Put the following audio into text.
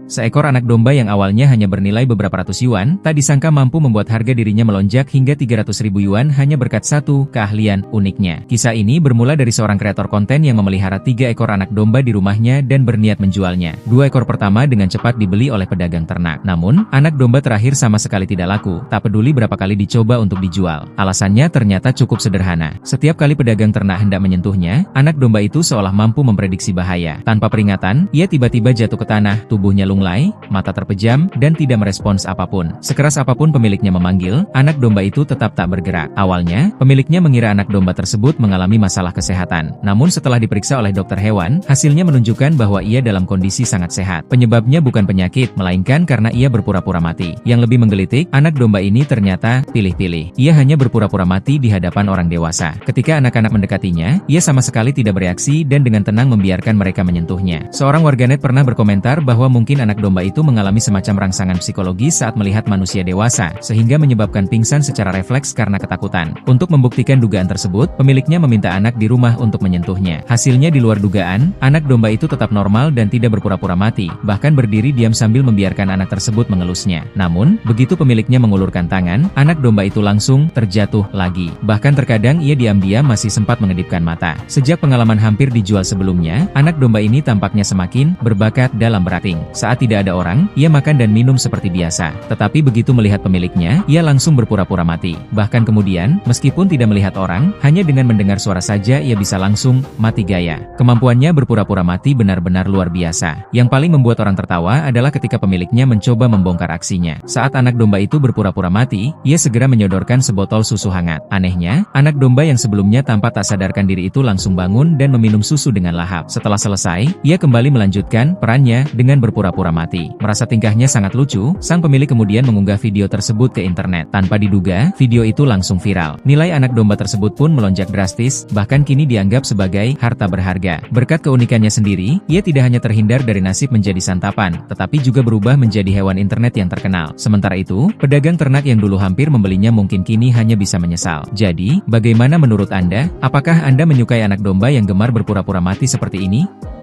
Seekor anak domba yang awalnya hanya bernilai beberapa ratus yuan, tak disangka mampu membuat harga dirinya melonjak hingga 300.000 yuan hanya berkat satu keahlian uniknya. Kisah ini bermula dari seorang kreator konten yang memelihara 3 ekor anak domba di rumahnya dan berniat menjualnya. 2 ekor pertama dengan cepat dibeli oleh pedagang ternak. Namun, anak domba terakhir sama sekali tidak laku, tak peduli berapa kali dicoba untuk dijual. Alasannya ternyata cukup sederhana. Setiap kali pedagang ternak hendak menyentuhnya, anak domba itu seolah mampu memprediksi bahaya. Tanpa peringatan, ia tiba-tiba jatuh ke tanah, tubuhnya lunglai, mata terpejam, dan tidak merespons apapun. Sekeras apapun pemiliknya memanggil, anak domba itu tetap tak bergerak. Awalnya, pemiliknya mengira anak domba tersebut mengalami masalah kesehatan. Namun setelah diperiksa oleh dokter hewan, hasilnya menunjukkan bahwa ia dalam kondisi sangat sehat. Penyebabnya bukan penyakit, melainkan karena ia berpura-pura mati. Yang lebih menggelitik, anak domba ini ternyata pilih-pilih. Ia hanya berpura-pura mati di hadapan orang dewasa. Ketika anak-anak mendekatinya, ia sama sekali tidak bereaksi dan dengan tenang membiarkan mereka menyentuhnya. Seorang warganet pernah berkomentar bahwa mungkin anak domba itu mengalami semacam rangsangan psikologis saat melihat manusia dewasa, sehingga menyebabkan pingsan secara refleks karena ketakutan. Untuk membuktikan dugaan tersebut, pemiliknya meminta anak di rumah untuk menyentuhnya. Hasilnya di luar dugaan, anak domba itu tetap normal dan tidak berpura-pura mati, bahkan berdiri diam sambil membiarkan anak tersebut mengelusnya. Namun, begitu pemiliknya mengulurkan tangan, anak domba itu langsung terjatuh lagi. Bahkan terkadang ia diam-diam masih sempat mengedipkan mata. Sejak pengalaman hampir dijual sebelumnya, anak domba ini tampaknya semakin berbakat dalam berakting. Saat tidak ada orang, ia makan dan minum seperti biasa. Tetapi begitu melihat pemiliknya, ia langsung berpura-pura mati. Bahkan kemudian, meskipun tidak melihat orang, hanya dengan mendengar suara saja ia bisa langsung mati gaya. Kemampuannya berpura-pura mati benar-benar luar biasa. Yang paling membuat orang tertawa adalah ketika pemiliknya mencoba membongkar aksinya. Saat anak domba itu berpura-pura mati, ia segera menyodorkan sebotol susu hangat. Anehnya, anak domba yang sebelumnya tampak tak sadarkan diri itu langsung bangun dan meminum susu dengan lahap. Setelah selesai, ia kembali melanjutkan perannya dengan berpura-pura mati. Merasa tingkahnya sangat lucu, sang pemilik kemudian mengunggah video tersebut ke internet. Tanpa diduga, video itu langsung viral. Nilai anak domba tersebut pun melonjak drastis, bahkan kini dianggap sebagai harta berharga. Berkat keunikannya sendiri, ia tidak hanya terhindar dari nasib menjadi santapan, tetapi juga berubah menjadi hewan internet yang terkenal. Sementara itu, pedagang ternak yang dulu hampir membelinya mungkin kini hanya bisa menyesal. Jadi, bagaimana menurut Anda? Apakah Anda menyukai anak domba yang gemar berpura-pura mati seperti ini?